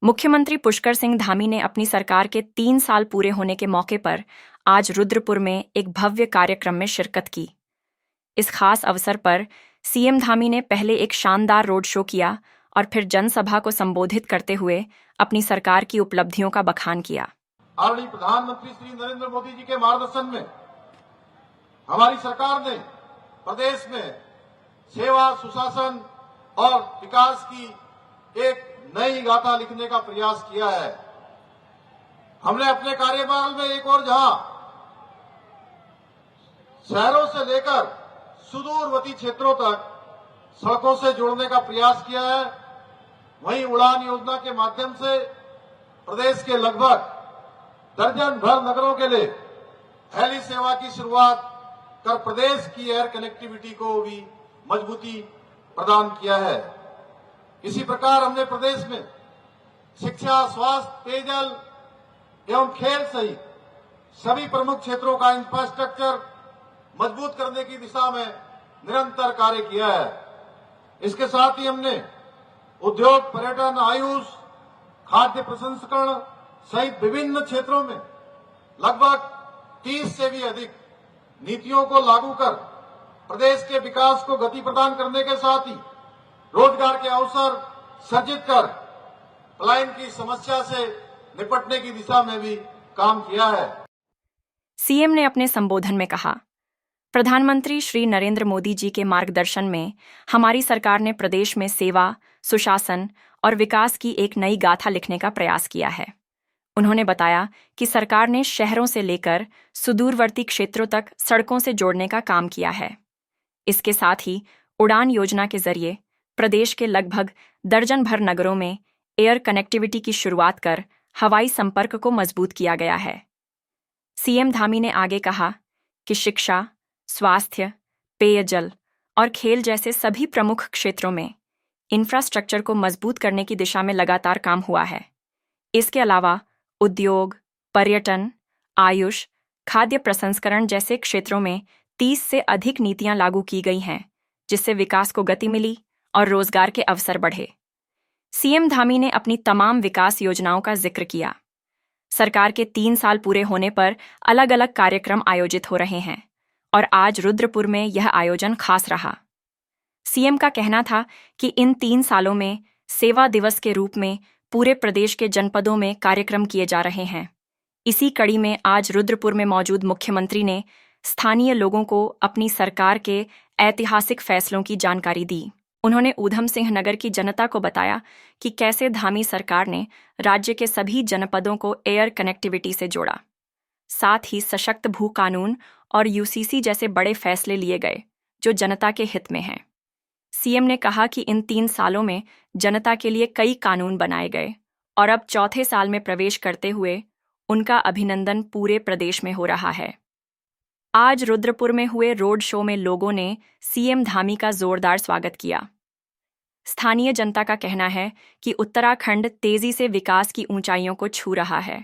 मुख्यमंत्री पुष्कर सिंह धामी ने अपनी सरकार के 3 साल पूरे होने के मौके पर आज रुद्रपुर में एक भव्य कार्यक्रम में शिरकत की। इस खास अवसर पर सीएम धामी ने पहले एक शानदार रोड शो किया और फिर जनसभा को संबोधित करते हुए अपनी सरकार की उपलब्धियों का बखान किया। आदरणीय प्रधानमंत्री श्री नरेंद्र मोदी जी के मार्गदर्शन में हमारी सरकार ने प्रदेश में सेवा, सुशासन और विकास की एक नई गाथा लिखने का प्रयास किया है। हमने अपने कार्यकाल में एक और जहां शहरों से लेकर सुदूरवर्ती क्षेत्रों तक सड़कों से जोड़ने का प्रयास किया है, वहीं उड़ान योजना के माध्यम से प्रदेश के लगभग दर्जन भर नगरों के लिए हेली सेवा की शुरुआत कर प्रदेश की एयर कनेक्टिविटी को भी मजबूती प्रदान किया है। इसी प्रकार हमने प्रदेश में शिक्षा, स्वास्थ्य, पेयजल एवं खेल सहित सभी प्रमुख क्षेत्रों का इंफ्रास्ट्रक्चर मजबूत करने की दिशा में निरंतर कार्य किया है। इसके साथ ही हमने उद्योग, पर्यटन, आयुष, खाद्य प्रसंस्करण सहित विभिन्न क्षेत्रों में लगभग 30 से भी अधिक नीतियों को लागू कर प्रदेश के विकास को गति प्रदान करने के साथ ही रोजगार के अवसर सृजित कर पलायन की समस्या से निपटने की दिशा में भी काम किया है। सीएम ने अपने संबोधन में कहा, प्रधानमंत्री श्री नरेंद्र मोदी जी के मार्गदर्शन में हमारी सरकार ने प्रदेश में सेवा, सुशासन और विकास की एक नई गाथा लिखने का प्रयास किया है। उन्होंने बताया कि सरकार ने शहरों से लेकर सुदूरवर्ती क्षेत्रों तक सड़कों से जोड़ने का काम किया है। इसके साथ ही उड़ान योजना के जरिए प्रदेश के लगभग दर्जन भर नगरों में एयर कनेक्टिविटी की शुरुआत कर हवाई संपर्क को मजबूत किया गया है। सीएम धामी ने आगे कहा कि शिक्षा, स्वास्थ्य, पेयजल और खेल जैसे सभी प्रमुख क्षेत्रों में इंफ्रास्ट्रक्चर को मजबूत करने की दिशा में लगातार काम हुआ है। इसके अलावा उद्योग, पर्यटन, आयुष, खाद्य प्रसंस्करण जैसे क्षेत्रों में 30 से अधिक नीतियां लागू की गई हैं, जिससे विकास को गति मिली और रोजगार के अवसर बढ़े। सीएम धामी ने अपनी तमाम विकास योजनाओं का जिक्र किया। सरकार के 3 साल पूरे होने पर अलग अलग कार्यक्रम आयोजित हो रहे हैं और आज रुद्रपुर में यह आयोजन खास रहा। सीएम का कहना था कि इन 3 सालों में सेवा दिवस के रूप में पूरे प्रदेश के जनपदों में कार्यक्रम किए जा रहे हैं। इसी कड़ी में आज रुद्रपुर में मौजूद मुख्यमंत्री ने स्थानीय लोगों को अपनी सरकार के ऐतिहासिक फैसलों की जानकारी दी। उन्होंने ऊधम सिंह नगर की जनता को बताया कि कैसे धामी सरकार ने राज्य के सभी जनपदों को एयर कनेक्टिविटी से जोड़ा। साथ ही सशक्त भू कानून और यूसीसी जैसे बड़े फैसले लिए गए जो जनता के हित में हैं। सीएम ने कहा कि इन 3 सालों में जनता के लिए कई कानून बनाए गए और अब चौथे साल में प्रवेश करते हुए उनका अभिनंदन पूरे प्रदेश में हो रहा है। आज रुद्रपुर में हुए रोड शो में लोगों ने सीएम धामी का जोरदार स्वागत किया। स्थानीय जनता का कहना है कि उत्तराखंड तेजी से विकास की ऊंचाइयों को छू रहा है।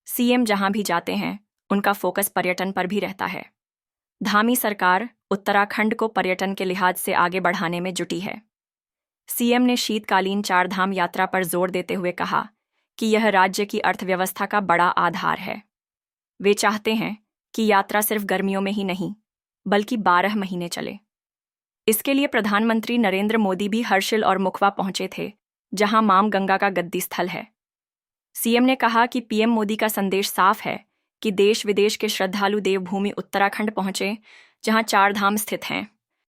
सीएम जहां भी जाते हैं, उनका फोकस पर्यटन पर भी रहता है। धामी सरकार उत्तराखंड को पर्यटन के लिहाज से आगे बढ़ाने में जुटी है। सीएम ने शीतकालीन 4 धाम यात्रा पर जोर देते हुए कहा कि यह राज्य की अर्थव्यवस्था का बड़ा आधार है। वे चाहते हैं कि यात्रा सिर्फ गर्मियों में ही नहीं, बल्कि 12 महीने चले। इसके लिए प्रधानमंत्री नरेंद्र मोदी भी हर्षिल और मुखवा पहुंचे थे, जहां मां गंगा का गद्दी स्थल है। सीएम ने कहा कि पीएम मोदी का संदेश साफ है कि देश विदेश के श्रद्धालु देवभूमि उत्तराखंड पहुंचे, जहां 4 धाम स्थित हैं।